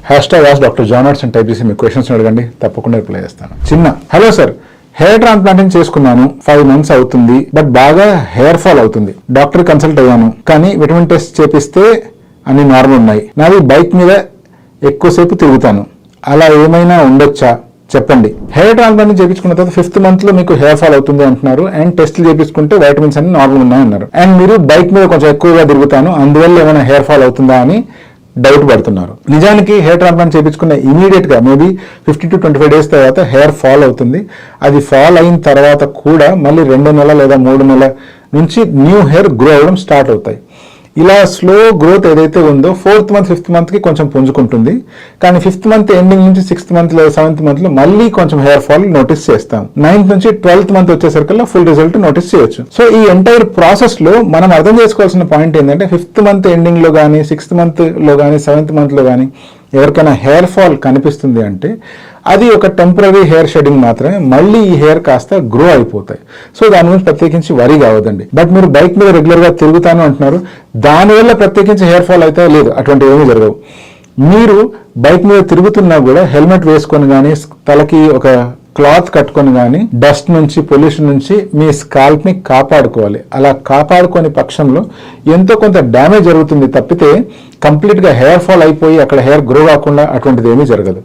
#Dr. John Arts అని type చేసి మీ questions అడగండి, తప్పకుండా రిప్లై చేస్తాను. హలో సార్, హెయిర్ ట్రాన్స్ప్లాంటింగ్ చేసుకున్నాను, 5 months అవుతుంది, బట్ బాగా హెయిర్ ఫాల్ అవుతుంది. డాక్టర్ కన్సల్ట్ అయ్యాను, కానీ విటమిన్ టెస్ట్ చేపిస్తే అన్ని నార్మల్ ఉన్నాయి. నాది బైక్ మీద ఎక్కువసేపు తిరుగుతాను, అలా ఏమైనా ఉండొచ్చా చెప్పండి. హెయిర్ ట్రాన్స్ప్లాంటింగ్ చేయించుకున్న తర్వాత 5th month లో మీకు హెయిర్ ఫాల్ అవుతుంది అంటున్నారు, అండ్ టెస్ట్లు చేయించుకుంటే వైటమిన్స్ అన్ని నార్మల్ ఉన్నాయన్నారు, అండ్ మీరు బైక్ మీద కొంచెం ఎక్కువగా తిరుగుతాను, అందువల్ల ఏమైనా హెయిర్ ఫాల్ అవుతుందా అని డౌట్ పడుతున్నారు. నిజానికి హెయిర్ ట్రాన్స్ప్లాంట్ చేయించుకున్న ఇమీడియట్ గా మేబీ 50 to 25 days తర్వాత హెయిర్ ఫాల్ అవుతుంది. అది ఫాల్ అయిన తర్వాత కూడా మళ్ళీ 2 నెలల లేదా 3 నెలల నుంచి న్యూ హెయిర్ గ్రో అవ్వడం స్టార్ట్ అవుతాయి. ఇలా స్లో గ్రోత్ ఏదైతే ఉందో 4th month 5th month కి కొంచెం పుంజుకుంటుంది, కానీ 5th month ఎండింగ్ నుంచి 6th month లేదా 7th month లో మళ్ళీ కొంచెం హెయిర్ ఫాల్ నోటీస్ చేస్తాం. 9th నుంచి 12th month వచ్చేసరికల్లా ఫుల్ రిజల్ట్ నోటీస్ చేయొచ్చు. సో ఈ ఎంటైర్ ప్రాసెస్ లో మనం అర్థం చేసుకోవాల్సిన పాయింట్ ఏంటంటే 5th month ఎండింగ్ లో కానీ 6th month లో కానీ 7th month లో కానీ ఎవరికైనా హెయిర్ ఫాల్ కనిపిస్తుంది అంటే అది ఒక టెంపరీ హెయిర్ షెడింగ్ మాత్రమే, మళ్ళీ ఈ హెయిర్ కాస్త గ్రో అయిపోతాయి. సో దాని గురించి ప్రత్యేకించి వరీ కావద్దండి. బట్ మీరు బైక్ మీద రెగ్యులర్ గా తిరుగుతాను అంటున్నారు, దానివల్ల ప్రత్యేకించి హెయిర్ ఫాల్ అయితే లేదు, అటువంటివి ఏమీ జరగవు. మీరు బైక్ మీద తిరుగుతున్నా కూడా హెల్మెట్ వేసుకొని కానీ తలకి ఒక క్లాత్ కట్టుకొని కానీ డస్ట్ నుంచి పొల్యూషన్ నుంచి మీ స్కాల్ప్ ని కాపాడుకోవాలి. అలా కాపాడుకోని పక్షంలో ఎంతో కొంత డ్యామేజ్ జరుగుతుంది తప్పితే కంప్లీట్ గా హెయిర్ ఫాల్ అయిపోయి అక్కడ హెయిర్ గ్రో కాకుండా అటువంటిది ఏమీ జరగదు.